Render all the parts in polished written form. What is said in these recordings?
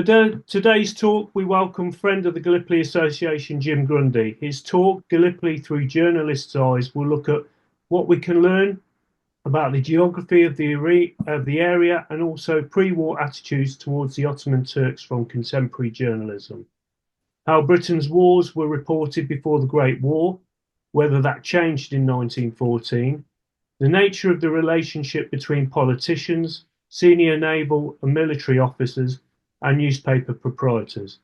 For today's talk, we welcome friend of the Gallipoli Association, Jim Grundy. His talk, Gallipoli Through Journalists' Eyes, will look at what we can learn about the geography of the area and also pre-war attitudes towards the Ottoman Turks from contemporary journalism. How Britain's wars were reported before the Great War, whether that changed in 1914, the nature of the relationship between politicians, senior naval and military officers, and newspaper proprietors.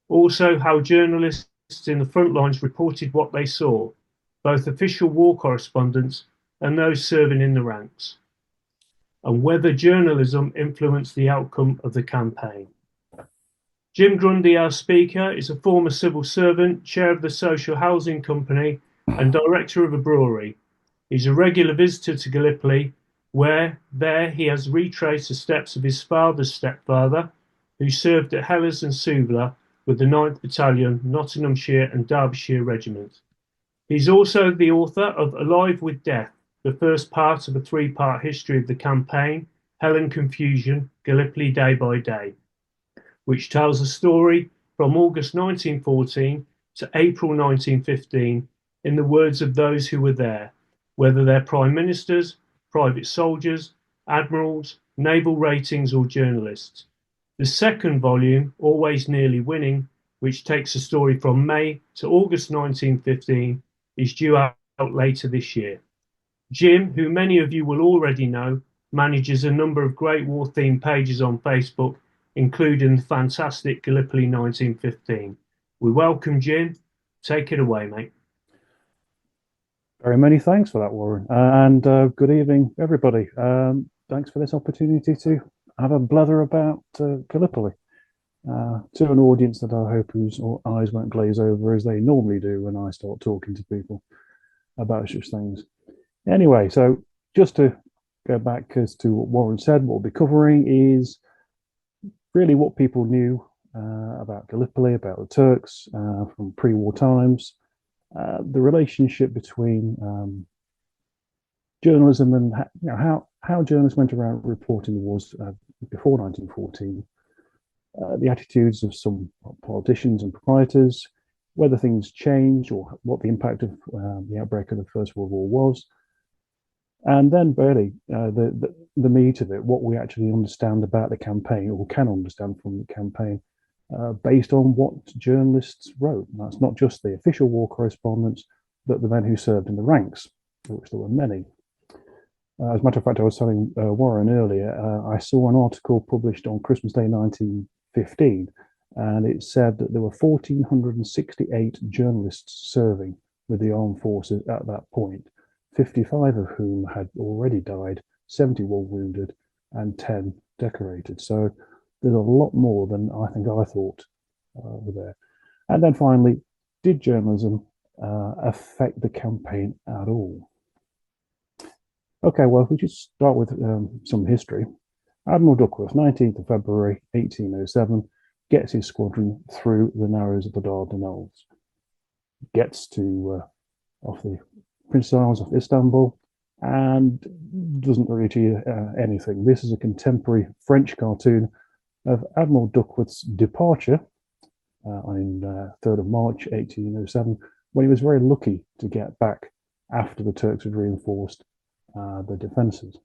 Also, how journalists in the front lines reported what they saw, both official war correspondents and those serving in the ranks, and whether journalism influenced the outcome of the campaign. Jim Grundy, our speaker, is a former civil servant, chair of the social housing company, and director of a brewery. He's a regular visitor to Gallipoli, where there he has retraced the steps of his father's stepfather, who served at Helles and Suvla with the 9th Battalion, Nottinghamshire and Derbyshire Regiment. He's also the author of Alive with Death, the first part of a three-part history of the campaign, Hell and Confusion, Gallipoli Day by Day, which tells a story from August 1914 to April 1915 in the words of those who were there, whether they're prime ministers, private soldiers, admirals, naval ratings or journalists. The second volume, Always Nearly Winning, which takes the story from May to August 1915, is due out later this year. Jim, who many of you will already know, manages a number of Great War themed pages on Facebook, including the fantastic Gallipoli 1915. We welcome Jim. Take it away, mate. Very many thanks for that, Warren. Good evening, everybody. Thanks for this opportunity to have a blather about Gallipoli to an audience that I hope whose eyes won't glaze over as they normally do when I start talking to people about such things. Anyway, so just to go back as to what Warren said, what we'll be covering is really what people knew about Gallipoli, about the Turks from pre-war times, the relationship between journalism and how journalists went around reporting the wars before 1914, the attitudes of some politicians and proprietors, whether things changed or what the impact of the outbreak of the First World War was, and then really the meat of it, what we actually understand about the campaign or can understand from the campaign based on what journalists wrote. And that's not just the official war correspondents, but the men who served in the ranks, which there were many. As a matter of fact, I was telling Warren earlier, I saw an article published on Christmas Day 1915, and it said that there were 1,468 journalists serving with the armed forces at that point, 55 of whom had already died, 70 were wounded, and 10 decorated. So there's a lot more than I think I thought were there. And then finally, did journalism affect the campaign at all? Okay, well, if we just start with some history. Admiral Duckworth, 19th of February, 1807, gets his squadron through the narrows of the Dardanelles, gets to off the Prince Isles of Istanbul, and doesn't really achieve anything. This is a contemporary French cartoon of Admiral Duckworth's departure on 3rd of March, 1807, when he was very lucky to get back after the Turks had reinforced the defences.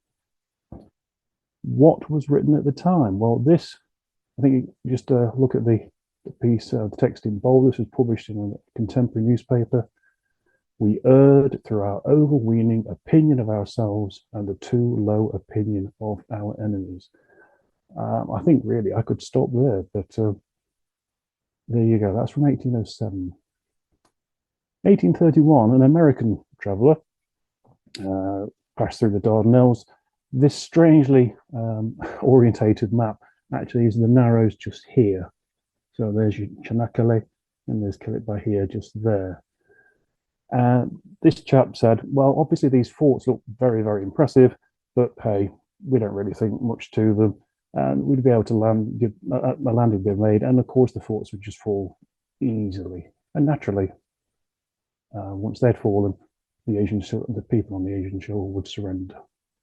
What was written at the time? Well, this, I think, just look at the piece, the text in bold. This was published in a contemporary newspaper. We erred through our overweening opinion of ourselves and the too low opinion of our enemies. I think really I could stop there, but there you go. That's from 1807. 1831, an American traveller passed through the Dardanelles. This strangely orientated map actually is the narrows just here. So there's your Çanakkale, and there's Kilitba here, just there. This chap said, well, obviously these forts look very, very impressive, but hey, we don't really think much to them. And we'd be able to land, a landing be made, and of course the forts would just fall easily. And naturally, once they'd fallen, the people on the Asian shore would surrender,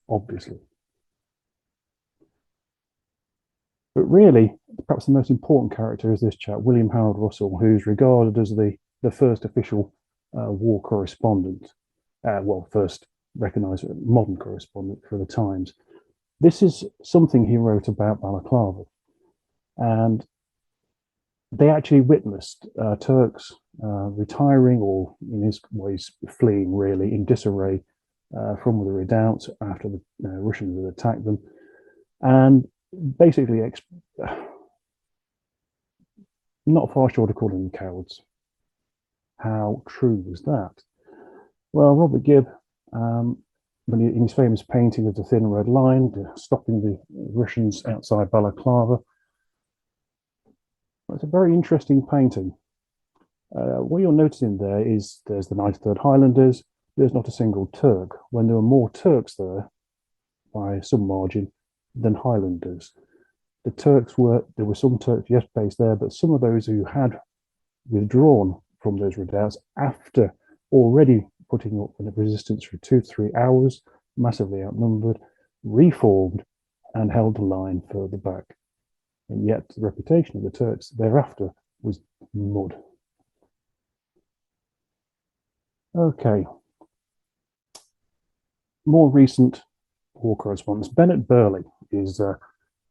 obviously. But really, perhaps the most important character is this chap, William Howard Russell, who's regarded as the first official war correspondent, first recognised modern correspondent for the Times. This is something he wrote about Balaclava, and they actually witnessed Turks retiring, or in his ways fleeing, really, in disarray from the redoubts after the Russians had attacked them, and basically not far short of calling them cowards. How true was that? Well, Robert Gibb, in his famous painting of the Thin Red Line, stopping the Russians outside Balaclava, it's a very interesting painting. What you're noticing there is there's the 93rd Highlanders, there's not a single Turk, when there were more Turks there, by some margin, than Highlanders. There were some Turks, yes, based there, but some of those who had withdrawn from those redoubts after already putting up a resistance for 2 to 3 hours, massively outnumbered, reformed and held the line further back. And yet the reputation of the Turks thereafter was mud. Okay. More recent war correspondents. Bennett Burley was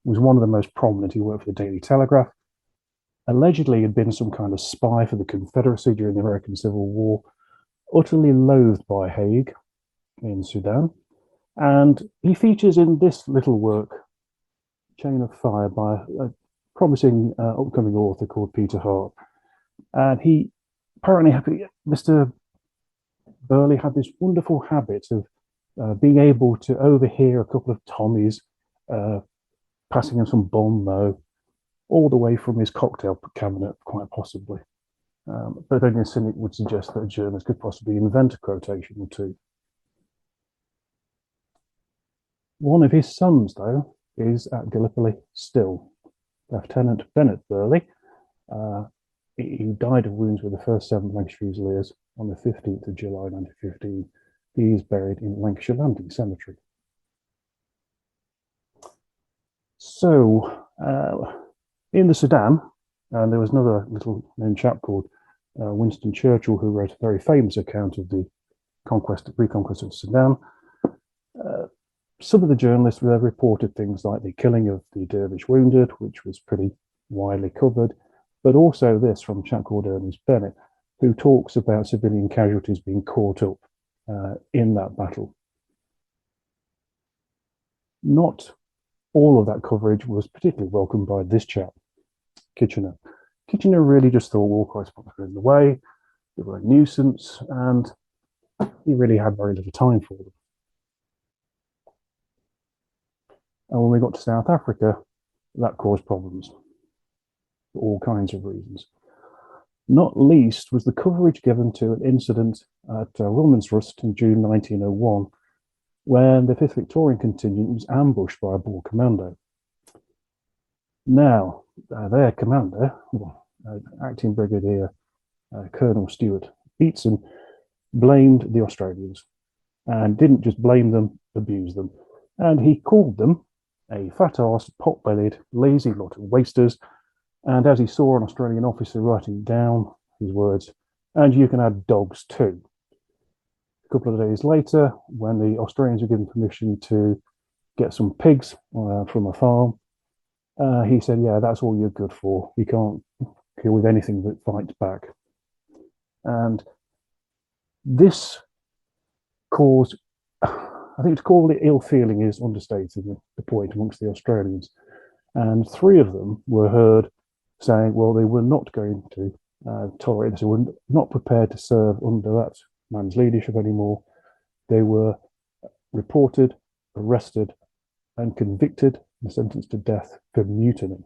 one of the most prominent. He worked for the Daily Telegraph. Allegedly had been some kind of spy for the Confederacy during the American Civil War, utterly loathed by Haig in Sudan. And he features in this little work, Chain of Fire, by a promising upcoming author called Peter Hart. And he apparently, Mr. Burley had this wonderful habit of being able to overhear a couple of Tommies passing him some bon mot, all the way from his cocktail cabinet, quite possibly. But only a cynic would suggest that a journalist could possibly invent a quotation or two. One of his sons, though, is at Gallipoli still, Lieutenant Bennett Burley. He died of wounds with the 1st 7th Lancashire Fusiliers on the 15th of July 1915. He is buried in Lancashire Landing Cemetery. So, in the Sudan, there was another little known chap called Winston Churchill, who wrote a very famous account of the reconquest of Sudan. Some of the journalists reported things like the killing of the Dervish wounded, which was pretty widely covered, but also this from a chap called Ernest Bennett, who talks about civilian casualties being caught up in that battle. Not all of that coverage was particularly welcomed by this chap, Kitchener. Kitchener really just thought war correspondents were in the way, they were a nuisance, and he really had very little time for them. And when we got to South Africa, that caused problems for all kinds of reasons. Not least was the coverage given to an incident at Wilmansrust in June 1901, when the 5th Victorian contingent was ambushed by a Boer commando. Now, their commander, acting Brigadier Colonel Stuart Beatson, blamed the Australians, and didn't just blame them, abuse them. And he called them a fat-arsed, pot-bellied, lazy lot of wasters. And as he saw an Australian officer writing down his words, and you can add dogs too. A couple of days later, when the Australians were given permission to get some pigs from a farm, he said, yeah, that's all you're good for. You can't kill with anything that fights back. And this caused, I think to call it ill feeling is understating the point amongst the Australians. And 3 of them were heard saying, well, they were not going to tolerate this. They were not prepared to serve under that man's leadership anymore. They were reported, arrested, and convicted and sentenced to death for mutiny.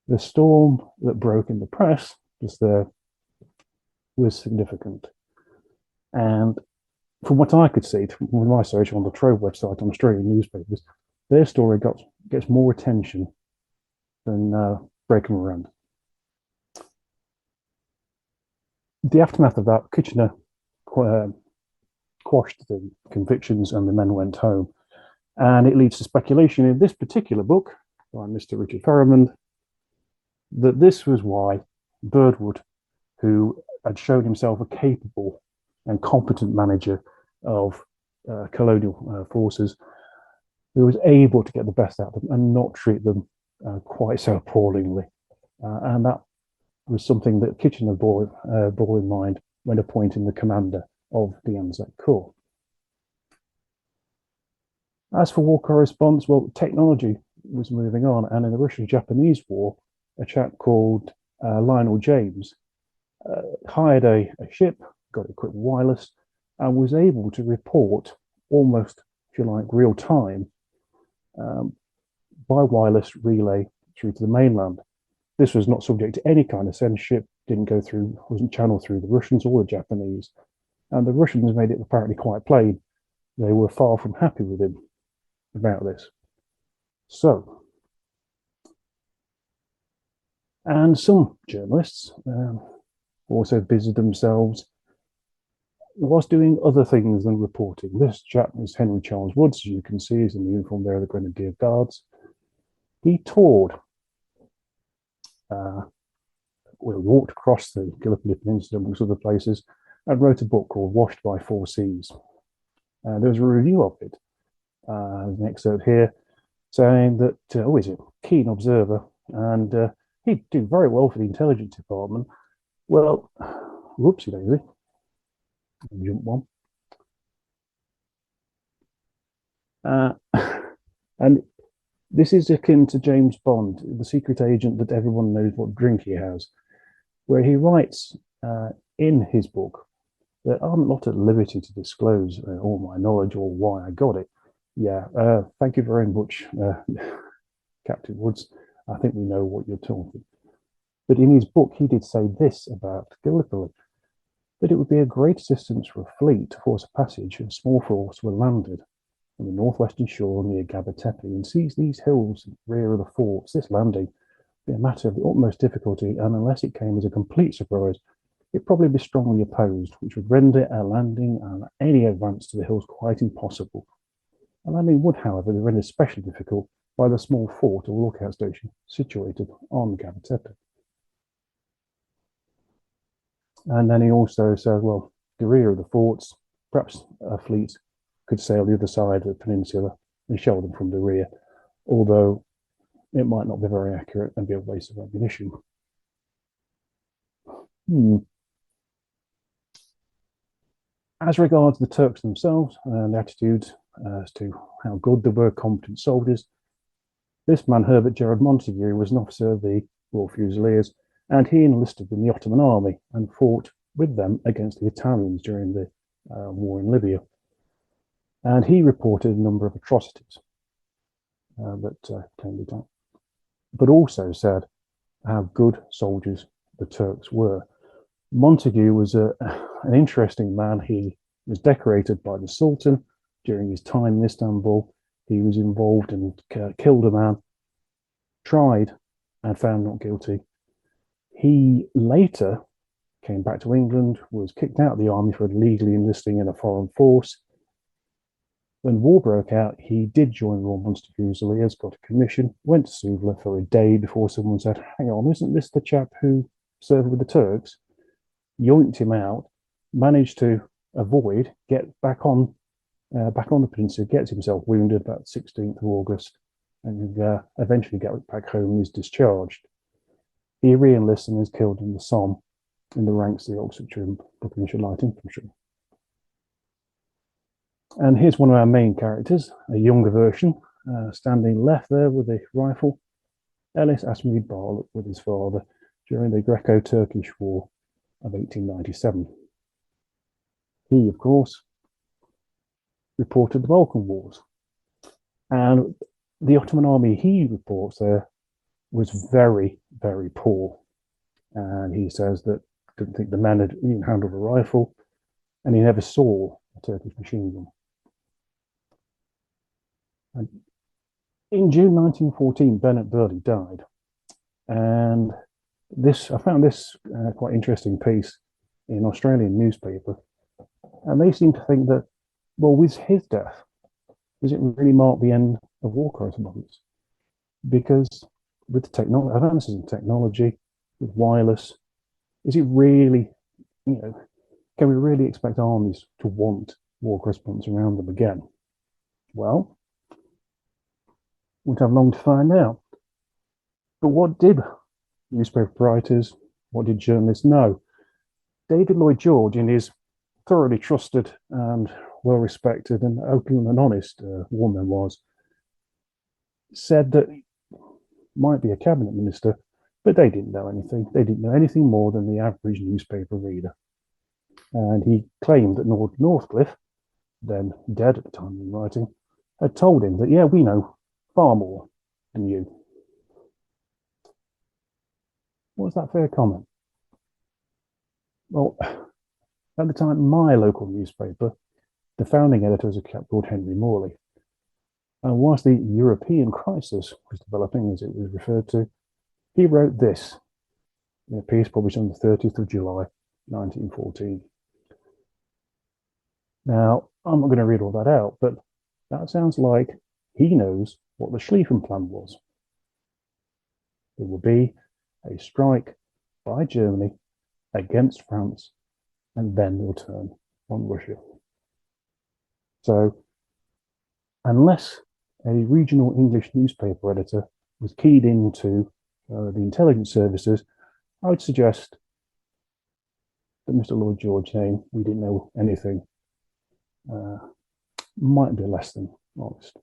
The storm that broke in the press just there was significant. And from what I could see from my search on the Trove website on Australian newspapers, their story gets more attention than Breaking Miranda. The aftermath of that, Kitchener quashed the convictions and the men went home. And it leads to speculation in this particular book, by Mr. Richard Ferryman, that this was why Birdwood, who had shown himself a capable and competent manager of colonial forces, who was able to get the best out of them and not treat them quite so appallingly. And that was something that Kitchener bore in mind when appointing the commander of the Anzac Corps. As for war correspondence, well, technology was moving on, and in the Russo-Japanese War, a chap called Lionel James hired a ship, got equipped with wireless, and was able to report almost, if you like, real time by wireless relay through to the mainland. This was not subject to any kind of censorship, wasn't channeled through the Russians or the Japanese. And the Russians made it apparently quite plain. They were far from happy with him about this. So, and some journalists also busied themselves whilst doing other things than reporting. This chap is Henry Charles Woods, as you can see, is in the uniform there of the Grenadier Guards. He toured, walked across the Gallipoli Peninsula amongst other places, and wrote a book called Washed by Four Seas. There was a review of it. There's an excerpt here saying that he's a keen observer and he'd do very well for the intelligence department. Well, whoopsie daisy, jump one. And this is akin to James Bond, the secret agent that everyone knows what drink he has, where he writes in his book that I'm not at liberty to disclose all my knowledge or why I got it. Yeah, thank you very much, Captain Woods. I think we know what you're talking. But in his book, he did say this about Gallipoli, that it would be a great assistance for a fleet to force a passage if a small force were landed on the northwestern shore near Gallipoli and seize these hills rear of the forts. This landing would be a matter of the utmost difficulty, and unless it came as a complete surprise, it'd probably be strongly opposed, which would render a landing and any advance to the hills quite impossible. A landing would, however, be rendered especially difficult by the small fort or lookout station situated on Gallipoli. And then he also says, well, the rear of the forts, perhaps a fleet could sail the other side of the peninsula and shell them from the rear, although it might not be very accurate and be a waste of ammunition. As regards the Turks themselves and the attitudes as to how good they were, competent soldiers, this man, Herbert Gerard Montague, was an officer of the Royal Fusiliers, and he enlisted in the Ottoman army and fought with them against the Italians during the war in Libya. And he reported a number of atrocities that can be done, but also said how good soldiers the Turks were. Montague was an interesting man. He was decorated by the Sultan during his time in Istanbul. He was involved and killed a man, tried and found not guilty. He later came back to England, was kicked out of the army for illegally enlisting in a foreign force. When war broke out, he did join the Royal Munster Fusiliers, got a commission, went to Suvla for a day before someone said, hang on, isn't this the chap who served with the Turks? Yoinked him out, managed to avoid, get back on the peninsula, gets himself wounded about 16th of August, and eventually got back home and is discharged. He re-enlists and is killed in the Somme in the ranks of the Oxfordshire and Buckinghamshire Light Infantry. And here's one of our main characters, a younger version, standing left there with a rifle. Ellis Asmund Barlett with his father during the Greco-Turkish War of 1897. He, of course, reported the Balkan Wars. And the Ottoman army he reports there was very, very poor. And he says that didn't think the men had even handled a rifle, and he never saw a Turkish machine gun. And in June 1914, Bennett Burley died. And I found this quite interesting piece in an Australian newspaper. And they seem to think that, well, with his death, does it really mark the end of war correspondence? because with the advances in technology, with wireless, is it really, can we really expect armies to want war correspondents around them again? Well, won't have long to find out. But what did newspaper writers, what did journalists know? David Lloyd George, in his thoroughly trusted and well-respected and open and honest war memoirs, said that he might be a cabinet minister, but they didn't know anything. They didn't know anything more than the average newspaper reader. And he claimed that Lord Northcliffe, then dead at the time of writing, had told him that, yeah, we know far more than you. Was that fair comment? Well, at the time, my local newspaper, the founding editor was a chap called Henry Morley. And whilst the European crisis was developing, as it was referred to, he wrote this in a piece published on the 30th of July, 1914. Now, I'm not going to read all that out, but that sounds like he knows what the Schlieffen Plan was. It will be a strike by Germany against France, and then they'll turn on Russia. So, unless a regional English newspaper editor was keyed into the intelligence services, I would suggest that Mr. Lloyd George saying we didn't know anything might be less than honest.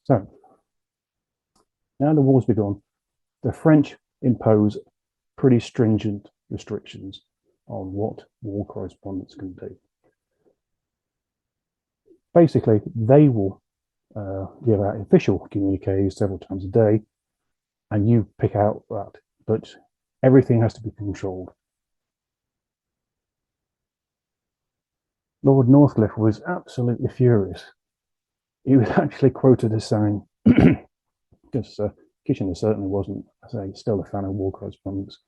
So, now the war's begun, the French impose pretty stringent restrictions on what war correspondents can do. Basically, they will give out official communiques several times a day, and you pick out that, but everything has to be controlled. Lord Northcliffe was absolutely furious. He was actually quoted as saying, because Kitchener certainly wasn't, I say, still a fan of war correspondence.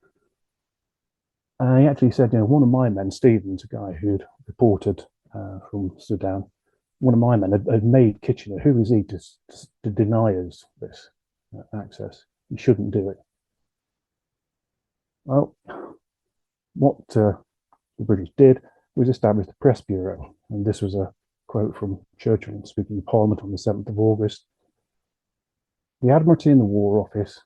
He actually said, one of my men, Stevens, a guy who'd reported from Sudan, one of my men had made Kitchener, who is he to deny us this access? He shouldn't do it. Well, what the British did was establish the Press Bureau. And this was a quote from Churchill speaking in Parliament on the 7th of August. The Admiralty and the War Office,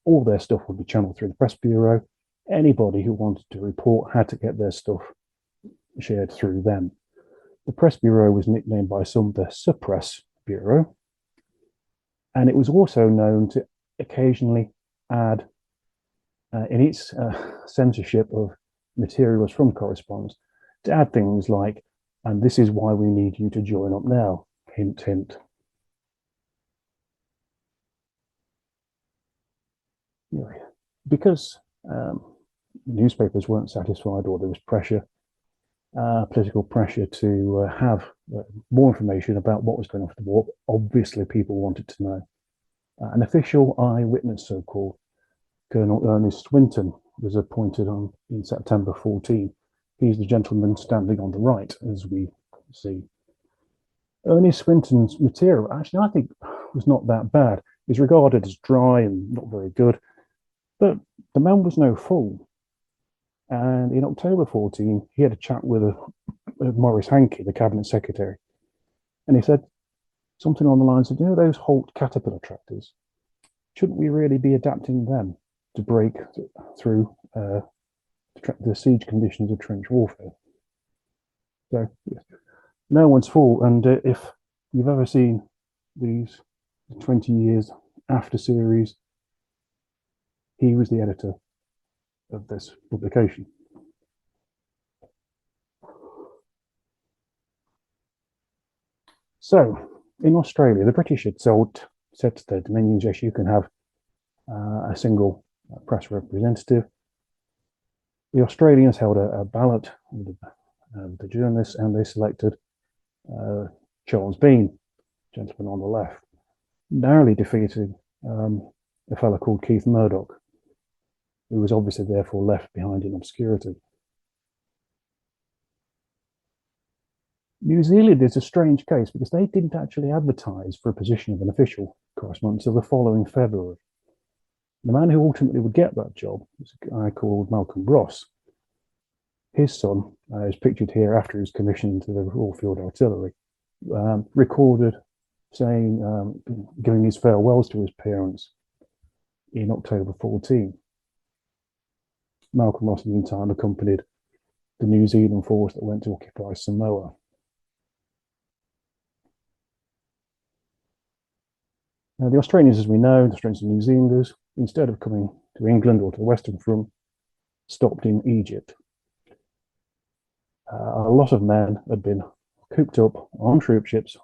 all their stuff would be channeled through the Press Bureau. Anybody who wanted to report had to get their stuff shared through them. The Press Bureau was nicknamed by some the Suppress Bureau, and it was also known to occasionally add in its censorship of materials from correspondence, to add things like, and this is why we need you to join up now, hint, hint. Anyway, because newspapers weren't satisfied, or there was pressure, political pressure to have more information about what was going on with the war. Obviously, people wanted to know. An official eyewitness, so-called, Colonel Ernest Swinton, was appointed in September 14. He's the gentleman standing on the right, as we see. Ernest Swinton's material, actually, I think, was not that bad. He's regarded as dry and not very good, but the man was no fool. And in October 14, he had a chat with Maurice Hankey, the cabinet secretary, and he said something on the lines of, those Holt Caterpillar tractors, shouldn't we really be adapting them to break through the siege conditions of trench warfare? So, yes, no one's fault. And if you've ever seen these 20 years after series, he was the editor of this publication. So, in Australia, the British had said to their dominions, yes, you can have a single press representative. The Australians held a ballot with the journalists, and they selected Charles Bean, gentleman on the left, narrowly defeating a fellow called Keith Murdoch, who was obviously therefore left behind in obscurity. New Zealand is a strange case because they didn't actually advertise for a position of an official correspondent until the following February. The man who ultimately would get that job was a guy called Malcolm Ross. His son is pictured here after his commission to the Royal Field Artillery, recorded saying, giving his farewells to his parents in October 14. Malcolm Ross, in the meantime, accompanied the New Zealand force that went to occupy Samoa. Now, the Australians, as we know, the Australians and New Zealanders, instead of coming to England or to the Western Front, stopped in Egypt. A lot of men had been cooped up on troop ships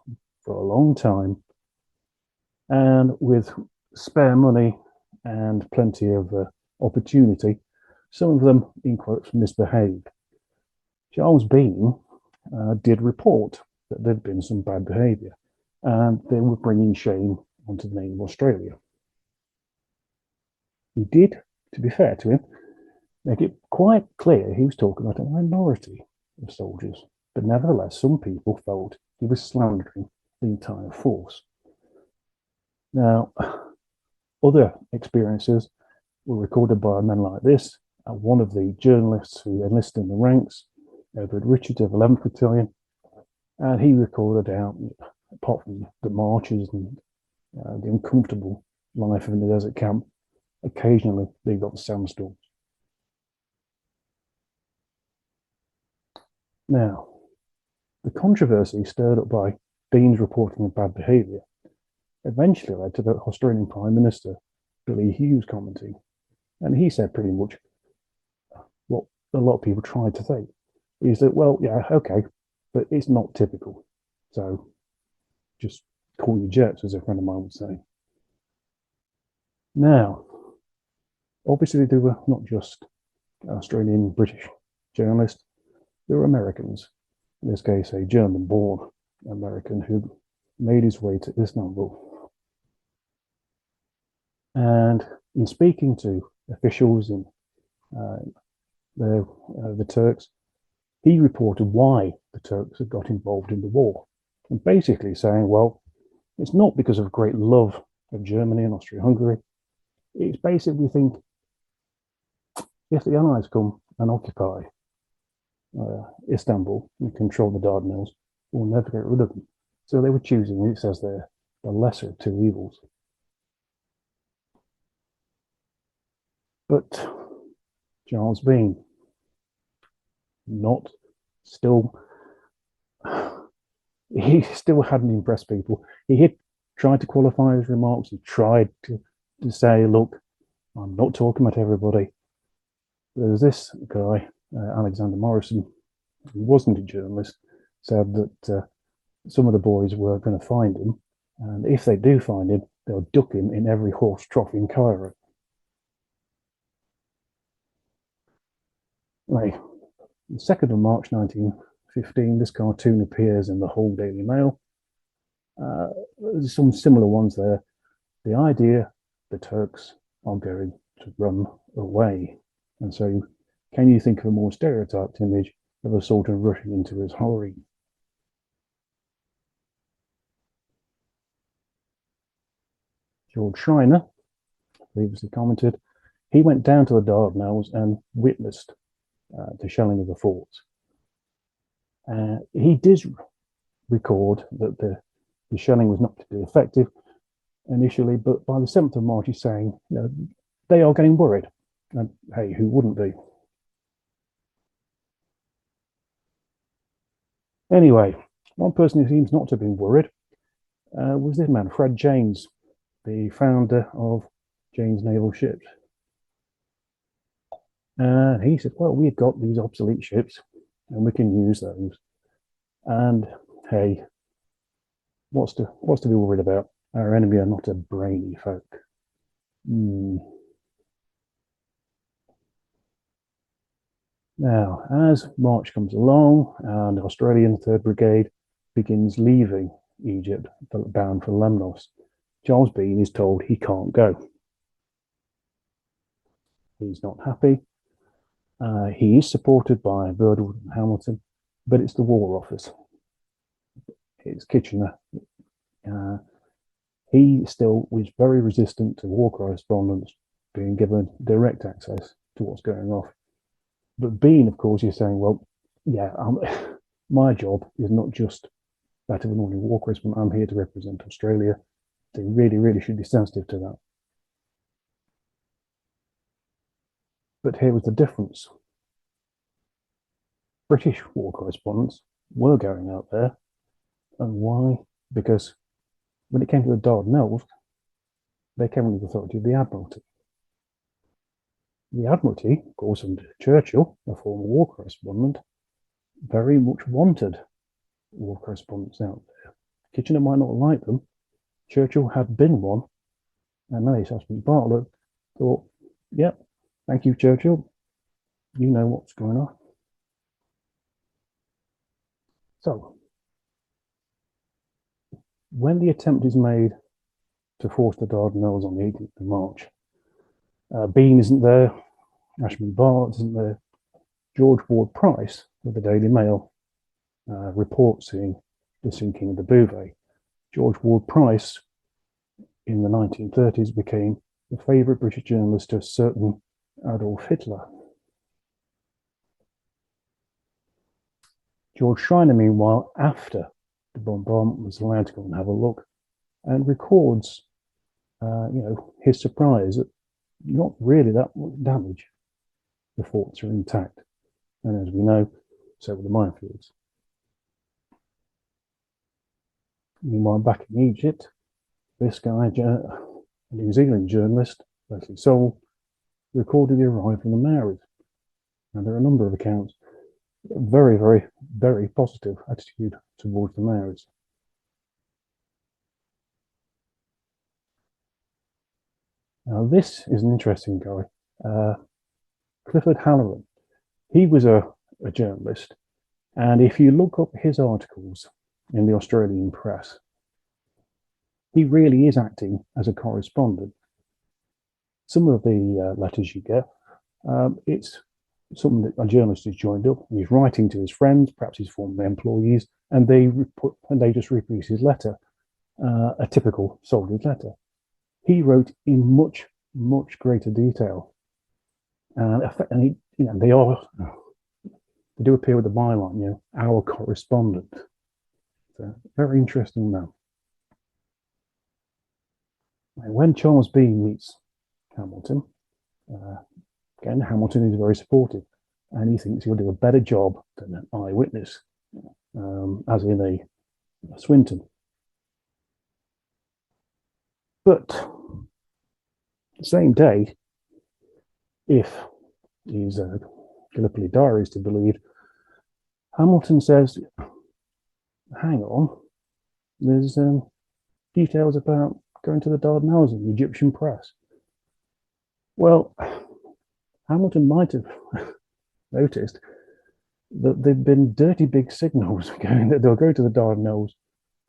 for a long time, and with spare money and plenty of opportunity, some of them, in quotes, misbehaved. Charles Bean did report that there'd been some bad behaviour, and they were bringing shame onto the name of Australia. He did, to be fair to him, make it quite clear he was talking about a minority of soldiers, but nevertheless, some people felt he was slandering the entire force. Now, other experiences were recorded by men like this. One of the journalists who enlisted in the ranks over at Richard of 11th Battalion, and he recorded out, apart from the marches and the uncomfortable life in the desert camp, occasionally they got sandstorms. Now, the controversy stirred up by Bean's reporting of bad behaviour eventually led to the Australian Prime Minister, Billy Hughes, commenting, and he said pretty much what a lot of people tried to say, is that, well, yeah, okay, but it's not typical, so just call your jets, as a friend of mine would say. Now, obviously there were not just Australian British journalists, there were Americans, in this case a German-born American who made his way to Istanbul. And in speaking to officials in the Turks, he reported why the Turks had got involved in the war, and basically saying, well, it's not because of great love of Germany and Austria-Hungary. It's basically, we think, if the Allies come and occupy Istanbul and control the Dardanelles, we'll never get rid of them. So they were choosing, it says there, the lesser of two evils. But Charles Bean, he still hadn't impressed people. He had tried to qualify his remarks. He tried to say, look, I'm not talking about everybody. There's this guy, Alexander Morrison, who wasn't a journalist, said that some of the boys were going to find him, and if they do find him, they'll duck him in every horse trough in Cairo. Anyway, the 2nd of March 1915, this cartoon appears in the Hull Daily Mail. There's some similar ones there. The idea, the Turks are going to run away. And so, can you think of a more stereotyped image of a soldier rushing into his harem? George Schreiner, previously commented, he went down to the Dardanelles and witnessed the shelling of the forts. He did record that the shelling was not particularly effective initially, but by the 7th of March, he's saying, you know, they are getting worried. And hey, who wouldn't be? Anyway, one person who seems not to have been worried was this man, Fred Janes, the founder of Janes Naval Ships. And he said, well, we've got these obsolete ships and we can use those. And hey, what's to be worried about? Our enemy are not a brainy folk. Now, as March comes along and the Australian 3rd Brigade begins leaving Egypt, bound for Lemnos, Charles Bean is told he can't go. He's not happy. He is supported by Birdwood and Hamilton, but it's the War Office. his Kitchener, he still was very resistant to war correspondents being given direct access to what's going off. But Bean, of course, is saying, well, yeah, my job is not just that of an ordinary war correspondent. I'm here to represent Australia. They really, really should be sensitive to that. But here was the difference. British war correspondents were going out there. And why? Because when it came to the Dardanelles, they came under the authority of the Admiralty. The Admiralty, of course, under Churchill, a former war correspondent, very much wanted war correspondents out there. Kitchener might not like them. Churchill had been one, and now Ashby Bartlett thought, yep, thank you, Churchill. You know what's going on. So, when the attempt is made to force the Dardanelles on the 18th of March, Bean isn't there, Ashby Bartlett isn't there. George Ward Price of the Daily Mail reports seeing the sinking of the Bouvet. George Ward Price in the 1930s became the favourite British journalist of certain Adolf Hitler. George Schreiner, meanwhile, after the bombardment, was allowed to go and have a look and records, his surprise at not really that much damage. The forts are intact, and as we know, so were the minefields. Meanwhile, back in Egypt, this guy, a New Zealand journalist, Leslie Sowell, recorded the arrival of the Maoris. And there are a number of accounts, very, very, very positive attitude towards the Maoris. Now, this is an interesting guy, Clifford Halloran. He was a journalist, and if you look up his articles in the Australian press, he really is acting as a correspondent. Some of the letters you get, it's something that a journalist has joined up, and he's writing to his friends, perhaps his former employees, and they just reproduce his letter, a typical soldier's letter. He wrote in much, much greater detail, and they do appear with the byline, our correspondent. So, very interesting man. And when Charles Bean meets Hamilton, again, Hamilton is very supportive, and he thinks he'll do a better job than an eyewitness, as in a Swinton. But the same day, if these Gallipoli diaries to believe, Hamilton says, hang on, there's details about going to the Dardanelles in the Egyptian press. Well, Hamilton might have noticed that there'd been dirty big signals going that they'll go to the Dardanelles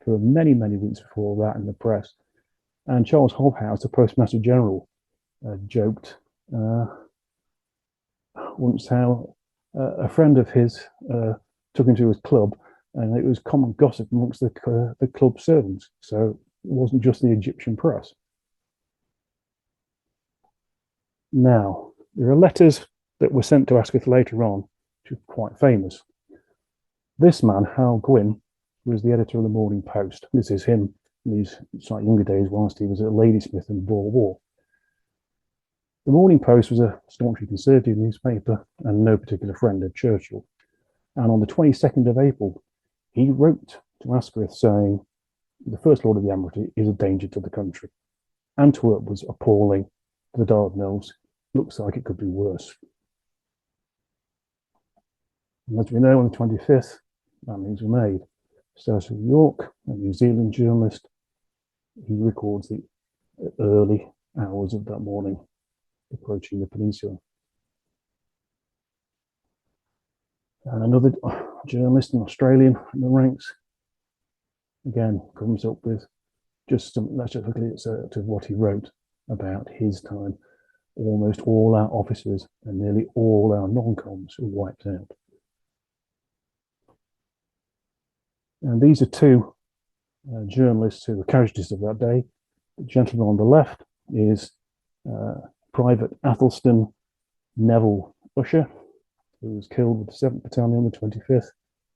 for many, many weeks before that in the press. And Charles Hobhouse, the Postmaster General, joked once how a friend of his took him to his club, and it was common gossip amongst the club servants. So it wasn't just the Egyptian press. Now, there are letters that were sent to Asquith later on, which are quite famous. This man, Hal Gwynn, was the editor of the Morning Post. This is him in his slightly younger days whilst he was at Ladysmith in the Boer War. The Morning Post was a staunchly conservative newspaper and no particular friend of Churchill. And on the 22nd of April, he wrote to Asquith saying, the First Lord of the Admiralty is a danger to the country. Antwerp was appalling. The Dardanelles looks like it could be worse. And as we know, on the 25th, landings were made. Cecil York, a New Zealand journalist, he records the early hours of that morning approaching the peninsula. And another journalist, an Australian in the ranks, again comes up with just some, let's just look at it to what he wrote about his time. Almost all our officers and nearly all our non-coms were wiped out. And these are two journalists who were casualties of that day. The gentleman on the left is Private Athelstan Neville Usher, who was killed with the 7th Battalion, the 25th.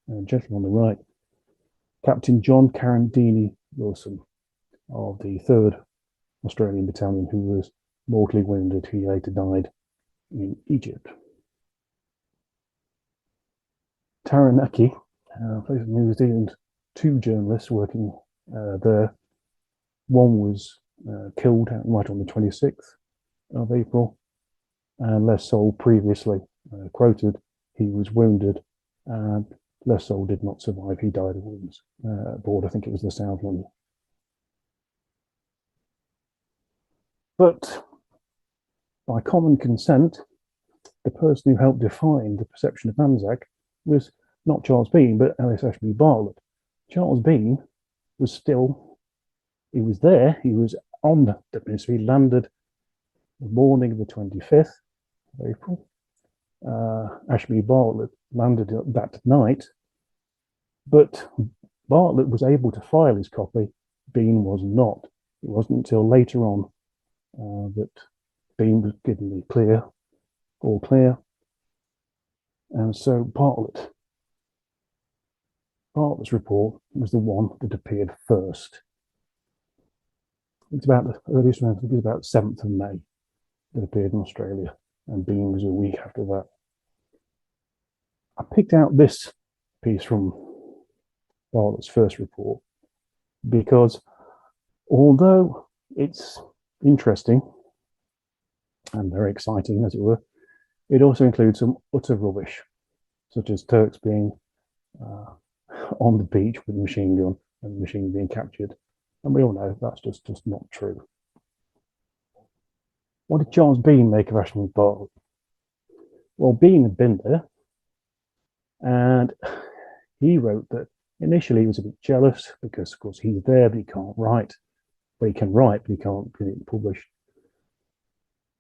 And the gentleman on the right, Captain John Carandini Wilson of the 3rd Australian Battalion, who was mortally wounded. He later died in Egypt. Taranaki, place in New Zealand, 2 journalists working there. One was killed right on the 26th of April, and Les Sol previously quoted he was wounded, and Les Sol did not survive. He died of wounds aboard, I think it was the Southland. But by common consent, the person who helped define the perception of Anzac was not Charles Bean, but Ellis Ashby Bartlett. Charles Bean was still, he was there, he was on the peninsula. He landed the morning of the 25th of April. Ashby Bartlett landed that night, but Bartlett was able to file his copy. Bean was not. It wasn't until later on that Bean was given the clear, all clear. And so Bartlett's report was the one that appeared first. It's about the earliest one, I think it was about 7th of May that appeared in Australia, and Bean was a week after that. I picked out this piece from Bartlett's first report because although it's interesting and very exciting, as it were, it also includes some utter rubbish, such as Turks being on the beach with a machine gun and the machine being captured. And we all know that's just not true. What did Charles Bean make of Ashby Bartlett? Well, Bean had been there, and he wrote that initially he was a bit jealous because, of course, he's there, but he can't write. Well, he can write, but he can't get it published.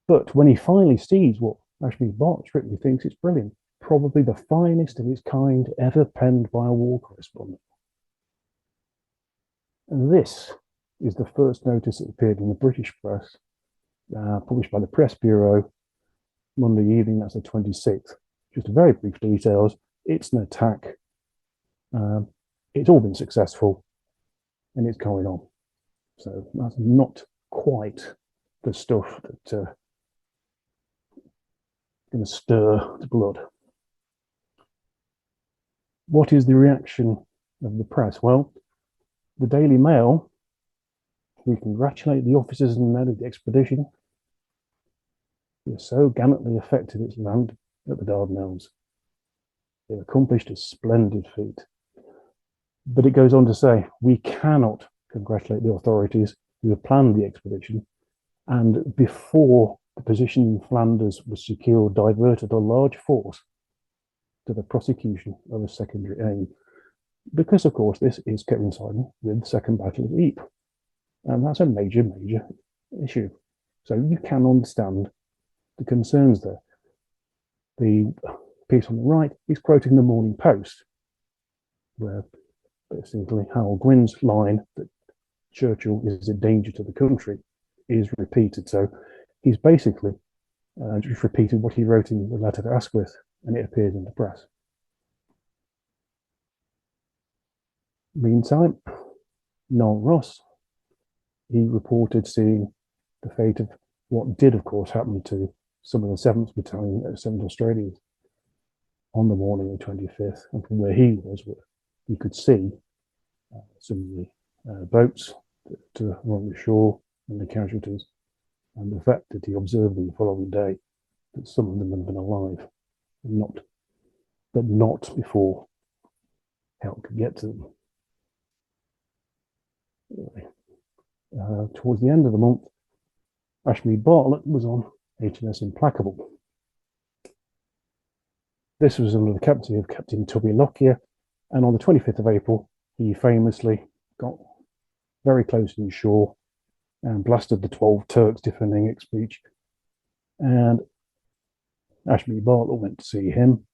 But when he finally sees what Ashby Bartlett's written, he thinks it's brilliant. Probably the finest of its kind ever penned by a war correspondent. And this is the first notice that appeared in the British press, published by the Press Bureau, Monday evening, that's the 26th. Just very brief details. It's an attack. It's all been successful, and it's going on. So that's not quite the stuff that going to stir the blood. What is the reaction of the press? Well, the Daily Mail, we congratulate the officers and men of the expedition who so gallantly effected its land at the Dardanelles. They've accomplished a splendid feat. But it goes on to say, we cannot congratulate the authorities who have planned the expedition, and before the position in Flanders was secured, diverted a large force to the prosecution of a secondary aim. Because, of course, this is coinciding with the Second Battle of Ypres. And that's a major issue. So you can understand the concerns there. The piece on the right is quoting the Morning Post, where basically Harold Gwyn's line that Churchill is a danger to the country is repeated. So he's basically just repeated what he wrote in the letter to Asquith, and it appears in the press. Meantime, Noel Ross, he reported seeing the fate of what did, of course, happen to some of the 7th Battalion, 7th Australians, on the morning of the 25th. And from where he was, you could see some of the boats that were on the shore and the casualties, and the fact that he observed them the following day, that some of them had been alive, but not before help could get to them. Towards the end of the month, Ashby Bartlett was on HMS Implacable. This was under the captaincy of Captain Tubby Lockyer, and on the 25th of April, he famously got very close in shore and blasted the 12 Turks defending its beach. And Ashby Bartlett went to see him,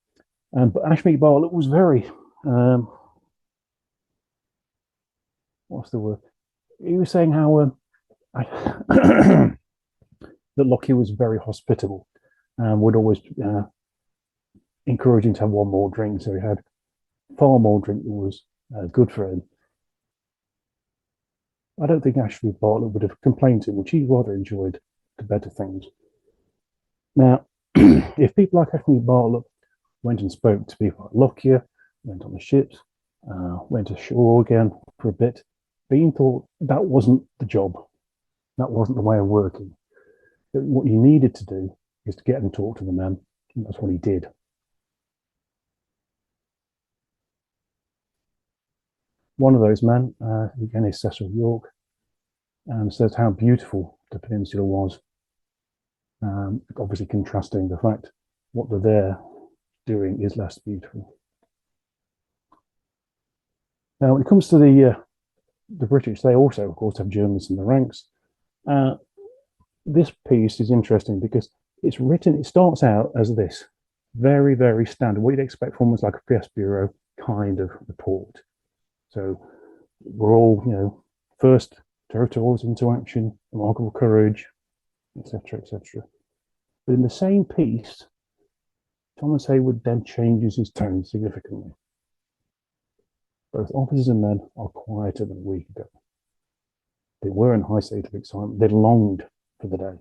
but Ashby Bartlett was very what's the word? He was saying how that Lockyer was very hospitable and would always encourage him to have one more drink. So he had far more drink than was good for him. I don't think Ashley Bartlett would have complained to him, which he rather enjoyed the better things. Now, if people like Ashley Bartlett went and spoke to people like Lockyer, went on the ships, went ashore again for a bit, Bean thought that wasn't the job. That wasn't the way of working. What you needed to do is to get and talk to the men, and that's what he did. One of those men, again, is Cecil York, and says how beautiful the peninsula was. Obviously contrasting the fact what they're there doing is less beautiful. Now, when it comes to the British, they also, of course, have journalists in the ranks. This piece is interesting because it's written, it starts out as this, very, very standard, what you'd expect from almost like a press bureau kind of report. So we're all, first territorials into action, remarkable courage, etc., etc. But in the same piece, Thomas Hayward then changes his tone significantly. Both officers and men are quieter than a week ago. They were in a high state of excitement. They longed for the day.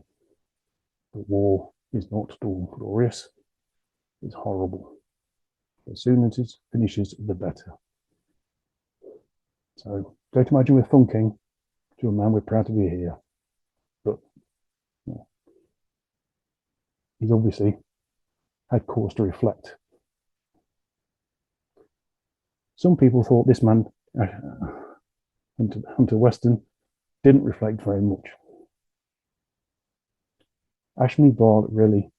The war is not at all glorious. It's horrible. As soon as it finishes, the better. So don't imagine we're funking to a man, we're proud to be here. But he's obviously had cause to reflect. Some people thought this man, Hunter Weston, didn't reflect very much. Ashley Bartlett really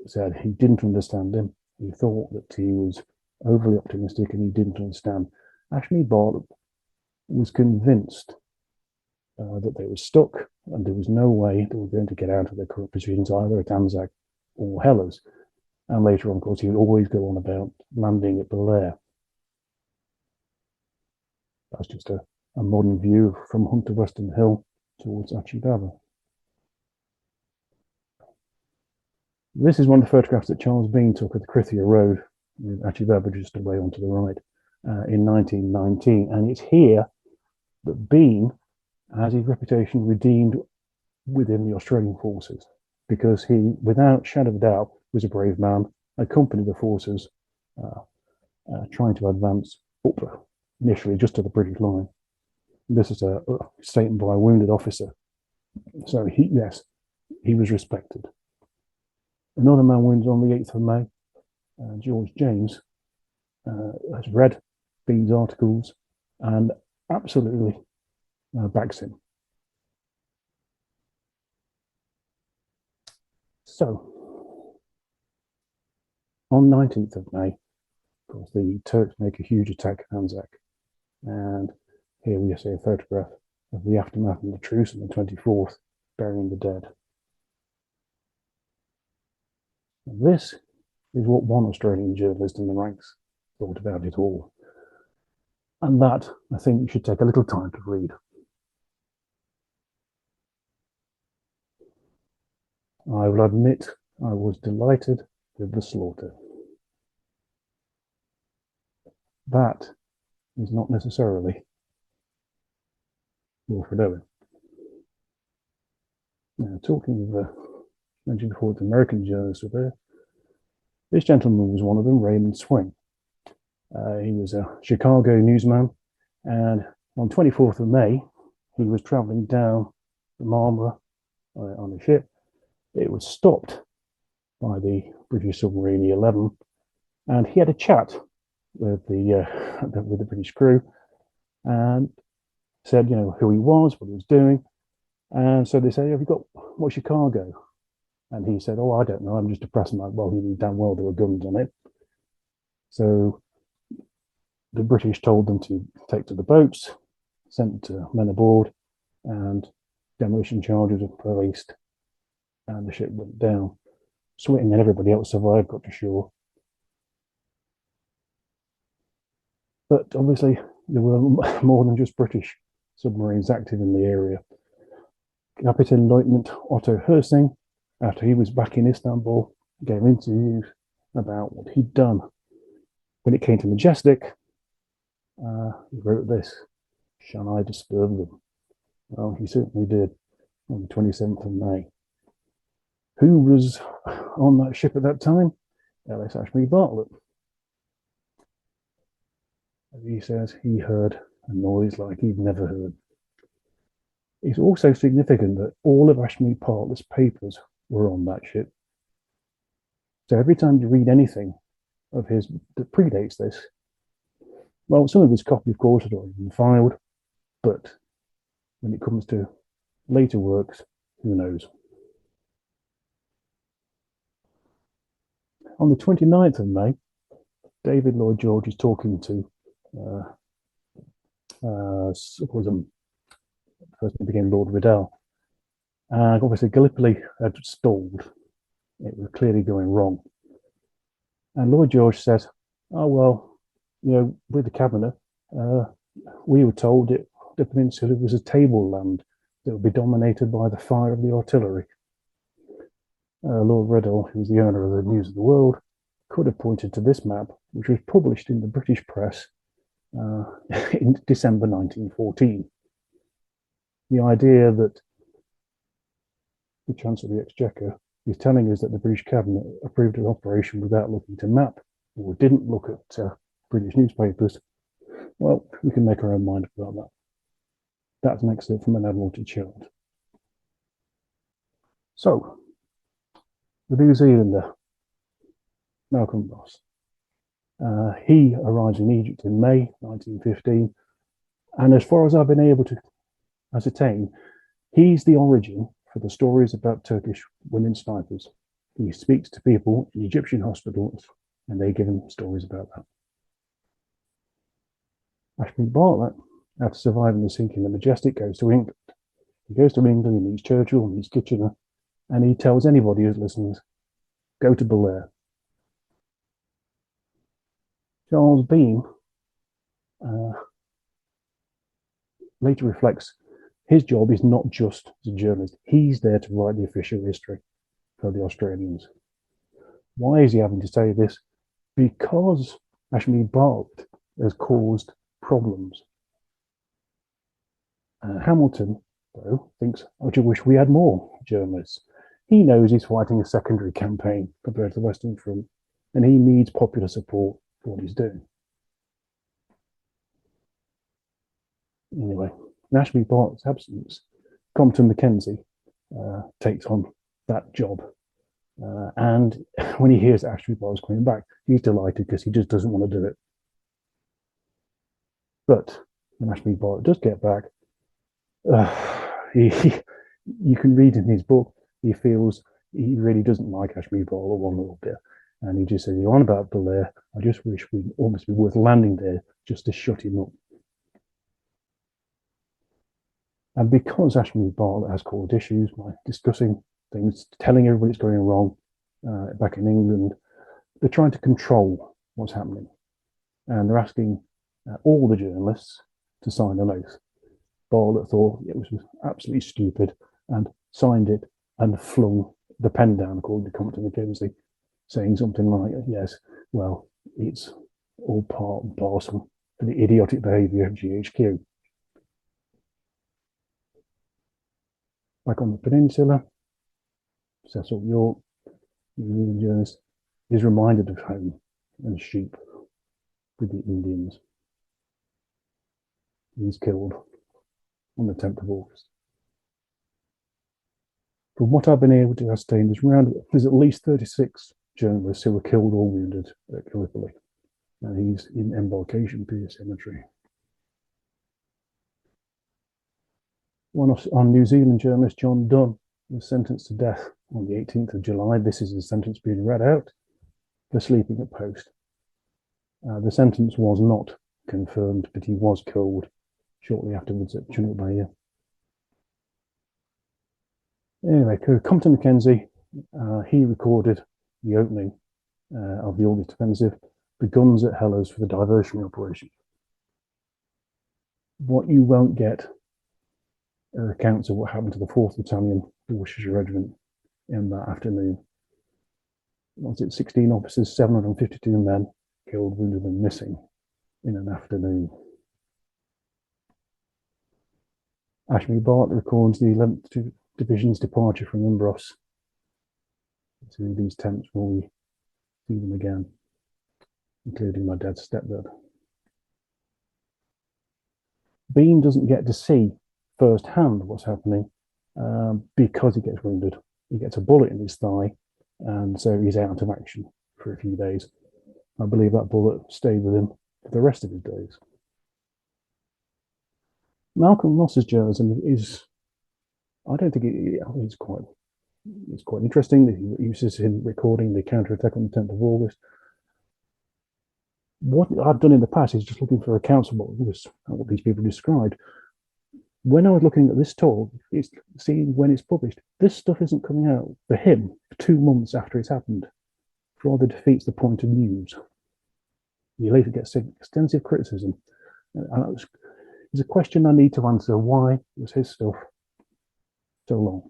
said he didn't understand him. He thought that he was overly optimistic and he didn't understand. Ashley Bartlett was convinced that they were stuck and there was no way they were going to get out of their current positions either at Anzac or Helles. And later on, of course, he would always go on about landing at Belair. That's just a modern view from Hunter Weston Hill towards Achi Baba. This is one of the photographs that Charles Bean took of the Krithia Road, with Achi Baba just away onto the right, in 1919. And it's here that Bean has his reputation redeemed within the Australian forces, because he, without shadow of a doubt, was a brave man, accompanied the forces trying to advance up initially just to the British line. This is a statement by a wounded officer. So yes, he was respected. Another man wounded on the 8th of May, George James, has read Bean's articles and absolutely backs him. So, on 19th of May, of course, the Turks make a huge attack at Anzac. And here we see a photograph of the aftermath of the truce on the 24th, burying the dead. And this is what one Australian journalist in the ranks thought about it all. And that, I think, you should take a little time to read. I will admit I was delighted with the slaughter. That is not necessarily Wilfred Owen. Now, talking of, mentioned before, the American journalists were there. This gentleman was one of them, Raymond Swing. He was a Chicago newsman, and on 24th of May, he was traveling down the Marmara on a ship. It was stopped by the British submarine E-11, and he had a chat with the British crew, and said, who he was, what he was doing. And so they said, have you got, what's your cargo? And he said, oh, I don't know, I'm just a pressman. Well, he knew damn well there were guns on it. So the British told them to take to the boats, sent men aboard, and demolition charges were released, and the ship went down. Swing and everybody else survived, got to shore. But obviously, there were more than just British submarines active in the area. Captain Lieutenant Otto Hersing, after he was back in Istanbul, gave interviews about what he'd done. When it came to Majestic, he wrote this: "Shall I disturb them?" Well, he certainly did on the 27th of May. Who was on that ship at that time? Ellis Ashby Bartlett. As he says, he heard a noise like he'd never heard. It's also significant that all of Ashby Bartlett's papers were on that ship. So every time you read anything of his that predates this, well, some of his copy, of course, had already been filed, but when it comes to later works, who knows? On the 29th of May, David Lloyd George is talking to first it became Lord Riddell. And obviously Gallipoli had stalled. It was clearly going wrong. And Lloyd George says, "Oh, well, you know, with the cabinet, we were told that the peninsula was a tableland that would be dominated by the fire of the artillery." Lord Riddell, who was the owner of the News of the World, could have pointed to this map, which was published in the British press in December 1914. The idea that the Chancellor of the Exchequer is telling us that the British Cabinet approved an operation without looking to map, or didn't look at British newspapers, well, we can make our own mind about that. That's an excerpt from an Admiralty chart. So, the New Zealander, Malcolm Ross, he arrives in Egypt in May 1915, and as far as I've been able to ascertain, he's the origin for the stories about Turkish women snipers. He speaks to people in Egyptian hospitals, and they give him stories about that. Ashby Bartlett, after surviving the sinking of the Majestic, goes to England. He goes to England, he meets Churchill, he meets Kitchener, and he tells anybody who's listening, go to Belair. Charles Bean later reflects his job is not just as a journalist. He's there to write the official history for the Australians. Why is he having to say this? Because Ashby Bartlett has caused problems. Hamilton, though, thinks, I just wish we had more journalists. He knows he's fighting a secondary campaign compared to the Western Front, and he needs popular support for what he's doing. Anyway, in Ashby Bartlett's absence, Compton Mackenzie takes on that job. And when he hears Ashby Bartlett's coming back, he's delighted because he just doesn't want to do it. But when Ashby Bartlett does get back, you can read in his book, he feels he really doesn't like Ashby Bartlett one little bit. And he just says, you're on about Belair. I just wish we'd almost be worth landing there just to shut him up. And because Ashby Bartlett has caused issues by discussing things, telling everybody it's going wrong back in England, they're trying to control what's happening. And they're asking all the journalists to sign an oath. Bartlett thought it was absolutely stupid and signed it and flung the pen down, according to Compton Mackenzie, saying something like, yes, well, it's all part and parcel of the idiotic behaviour of GHQ. Back on the peninsula, Cecil York, the journalist, is reminded of home and sheep with the Indians. He's killed on the 10th of August. From what I've been able to ascertain, there's at least 36 journalists who were killed or wounded at Gallipoli, and he's in Embarkation Pier Cemetery. On New Zealand journalist John Dunn was sentenced to death on the 18th of July. This is the sentence being read out for sleeping at post. The sentence was not confirmed, but he was killed shortly afterwards at Chinook Bay. Anyway, Compton Mackenzie, he recorded the opening of the August offensive, the guns at Helles for the diversionary operation. What you won't get accounts of what happened to the 4th Battalion, Derbyshire Regiment, in that afternoon. Was it 16 officers, 752 men killed, wounded, and missing in an afternoon? Ashmead Bartlett records the 11th Division's departure from Imbros. To these tents will we see them again, including my dad's stepdad. Bean doesn't get to see firsthand what's happening because he gets wounded. He gets a bullet in his thigh, and so he's out of action for a few days. I believe that bullet stayed with him for the rest of his days. Malcolm Ross's journalism is, I don't think it's quite interesting that he uses him recording the counterattack on the 10th of August. What I've done in the past is just looking for accounts of what these people described. When I was looking at this talk, it's seeing when it's published, this stuff isn't coming out for him 2 months after it's happened. It rather defeats the point of news. He later gets extensive criticism. And it's a question I need to answer. Why was his stuff so long?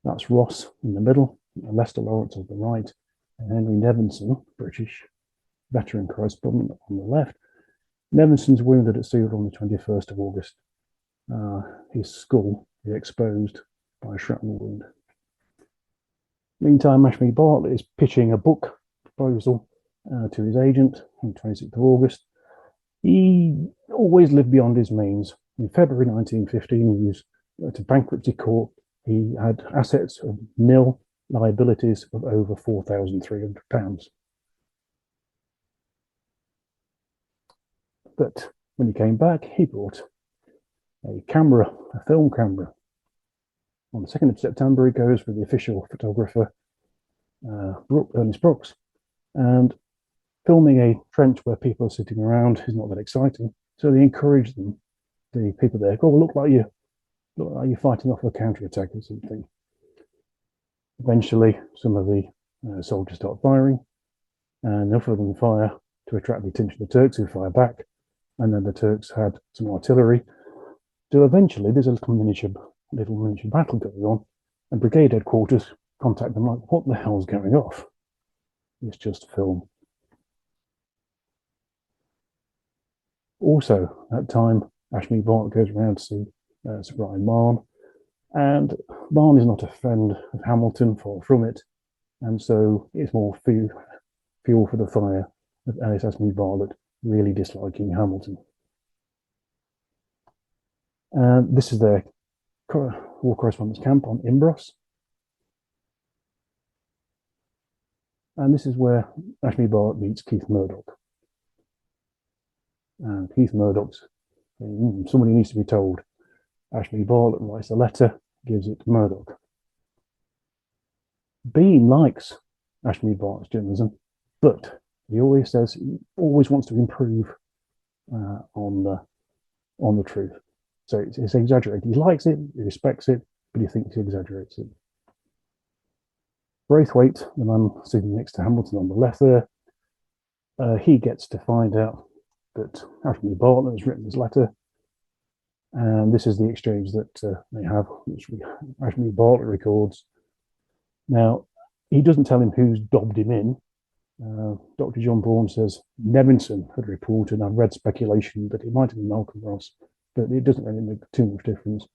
That's Ross in the middle, Lester Lawrence on the right, and Henry Nevinson, British veteran correspondent, on the left. Nevinson's wounded at Suvla on the 21st of August. His skull is exposed by a shrapnel wound. Meantime, Ashmead Bartlett is pitching a book proposal to his agent on the 26th of August. He always lived beyond his means. In February 1915, he was at a bankruptcy court. He had assets of nil, liabilities of over £4,300. But when he came back, he brought a camera, a film camera. On the 2nd of September, he goes with the official photographer, Ernest Brooks, and filming a trench where people are sitting around is not that exciting. So they encourage them, the people there, go, look like you're fighting off a counterattack or something. Eventually, some of the soldiers start firing, and enough of them fire to attract the attention of the Turks, who fire back. And then the Turks had some artillery. So eventually, there's a little miniature battle going on, and brigade headquarters contact them like, what the hell's going off? It's just film. Also, at that time, Ashmead Bartlett goes around to see Sir Brian Mahon, and Mahon is not a friend of Hamilton, far from it, and so it's more fuel for the fire of Ellis Ashmead Bartlett really disliking Hamilton. This is their war correspondence camp on Imbros. And this is where Ashmead Bartlett meets Keith Murdoch. And Keith Murdoch's somebody needs to be told. Ashmead Bartlett writes a letter, gives it to Murdoch. Bean likes Ashmead Bartlett's journalism, but he always says he always wants to improve on the truth. So it's exaggerated. He likes it, he respects it, but he thinks he exaggerates it. Braithwaite, the man sitting next to Hamilton on the left there, he gets to find out that Ashmead Bartlett has written this letter, and this is the exchange that they have, which Ashmead Bartlett records. Now, he doesn't tell him who's dobbed him in. Dr. John Bourne says Nevinson had reported, and I've read speculation that it might have been Malcolm Ross, but it doesn't really make too much difference.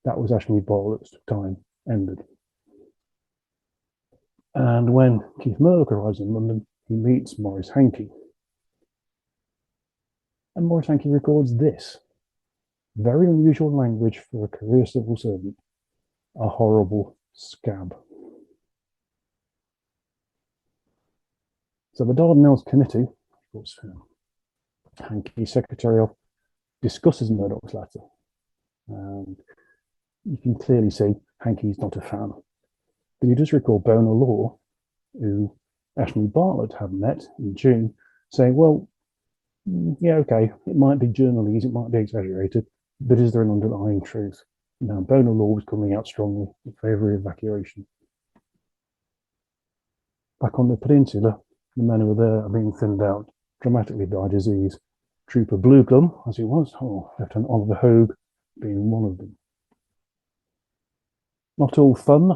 That was Ashmead Bartlett's time ended. And when Keith Murdoch arrives in London, he meets Maurice Hankey. And Maurice Hankey records this. Very unusual language for a career civil servant. A horrible scab. So the Dardanelles Committee, of course, Hankey's secretary of, discusses Murdoch's letter. And you can clearly see Hankey's not a fan. But he does recall Bonar Law, who Ashmead Bartlett had met in June, saying, well, yeah, okay, it might be journalese, it might be exaggerated, but is there an underlying truth? Now, Bonar Law was coming out strongly in favour of evacuation. Back on the peninsula, the men who were there are being thinned out dramatically by disease. Trooper Bluegum, as he was, Lieutenant Oliver Hogue, being one of them. Not all fun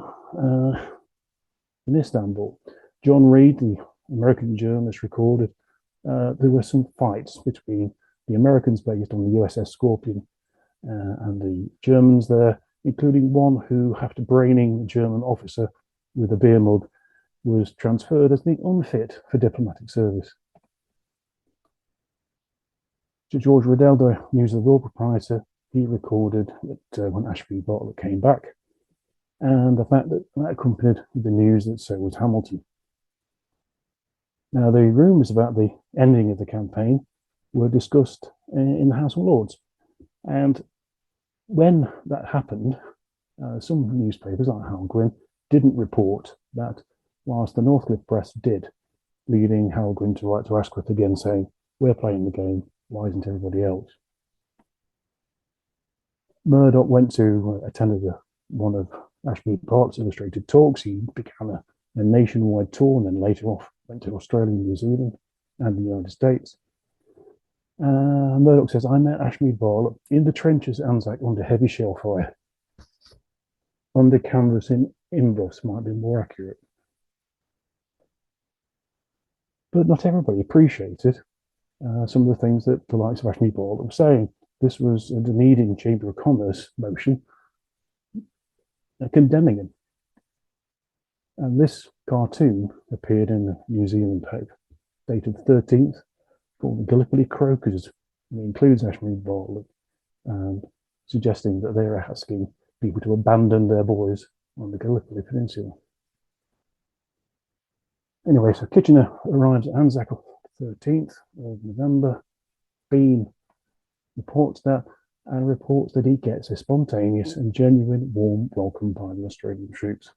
in Istanbul. John Reed, the American journalist, recorded there were some fights between the Americans based on the USS Scorpion and the Germans there, including one who, after braining a German officer with a beer mug, was transferred as being unfit for diplomatic service. To George Riddell, the News of the World proprietor, he recorded that when Ashby Bartlett came back, and the fact that accompanied the news that so was Hamilton. Now, the rumours about the ending of the campaign were discussed in the House of Lords, and when that happened, some newspapers like Harold Gwyn didn't report that, whilst the Northcliffe press did, leading Harold Gwyn to write to Asquith again saying, "We're playing the game, why isn't everybody else?" Murdoch went to attend one of Ashby Bartlett's illustrated talks. He began a nationwide tour, and then later off went to Australia, New Zealand, and the United States. Murdoch says, "I met Ashby Bartlett in the trenches at Anzac under heavy shell fire." Under canvas in Imbros might be more accurate. But not everybody appreciated some of the things that the likes of Ashby Bartlett were saying. This was the Dunedin Chamber of Commerce motion condemning him. And this cartoon appeared in the New Zealand paper, dated 13th, called the Gallipoli Croakers. It includes Ashby Bartlett, suggesting that they're asking people to abandon their boys on the Gallipoli Peninsula. Anyway, so Kitchener arrives at Anzac on the 13th of November. Bean reports that he gets a spontaneous and genuine warm welcome by the Australian troops.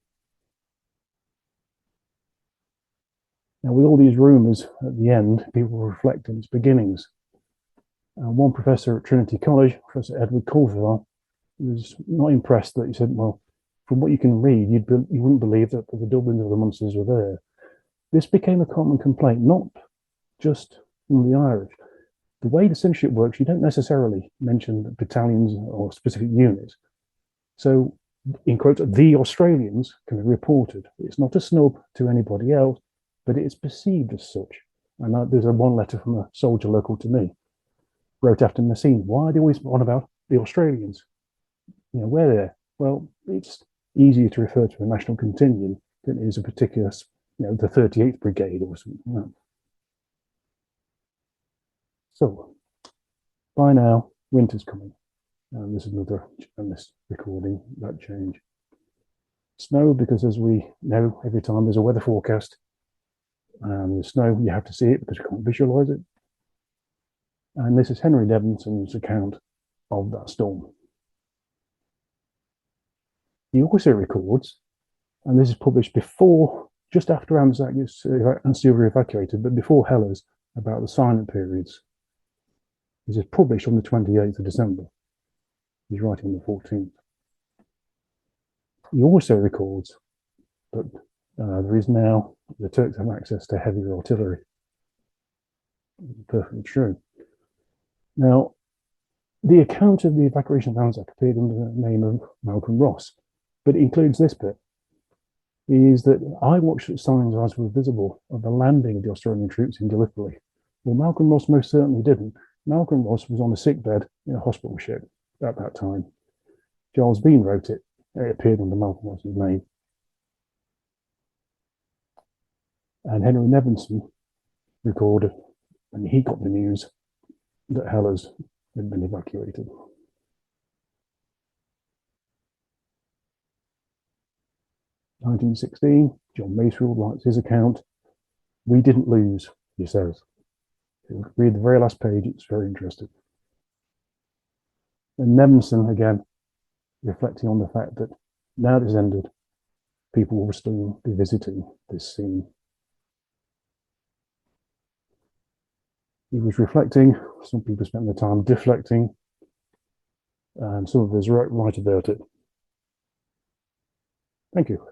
Now, with all these rumours at the end, people reflect on its beginnings. One professor at Trinity College, Professor Edward Culver, was not impressed that he said, "Well, from what you can read, you wouldn't believe that the Dublins or the Munsters were there." This became a common complaint, not just from the Irish. The way the censorship works, you don't necessarily mention battalions or specific units. So, in quotes, the Australians can be reported. It's not a snub to anybody else, but it is perceived as such. And there's one letter from a soldier local to me, wrote after Messine, "Why are they always on about the Australians? You know, we're there." Well, it's easier to refer to a national contingent than it is a particular, the 38th Brigade or something like that. So, by now, winter's coming. And this is another journalist recording that change. Snow, because as we know, every time there's a weather forecast, and there's snow, you have to see it because you can't visualize it. And this is Henry Nevinson's account of that storm. He also records, and this is published before, just after Anzac and Suvla evacuated, but before Helles, about the silent periods. This is published on the 28th of December. He's writing on the 14th. He also records that there is now, the Turks have access to heavier artillery. Perfectly true. Now, the account of the evacuation of Anzac appeared under the name of Malcolm Ross, but it includes this bit, is that I watched signs as were visible of the landing of the Australian troops in Gallipoli. Well, Malcolm Ross most certainly didn't. Malcolm Ross was on a sick bed in a hospital ship at that time. Giles Bean wrote it. It appeared under Malcolm Ross's name. And Henry Nevinson recorded, and he got the news that Helles had been evacuated. In 1916, John Masefield writes his account. "We didn't lose," he says. If you read the very last page, it's very interesting. And Nevinson, again, reflecting on the fact that now this ended, people will still be visiting this scene. He was reflecting, some people spent their time deflecting, and some of us write about it. Thank you.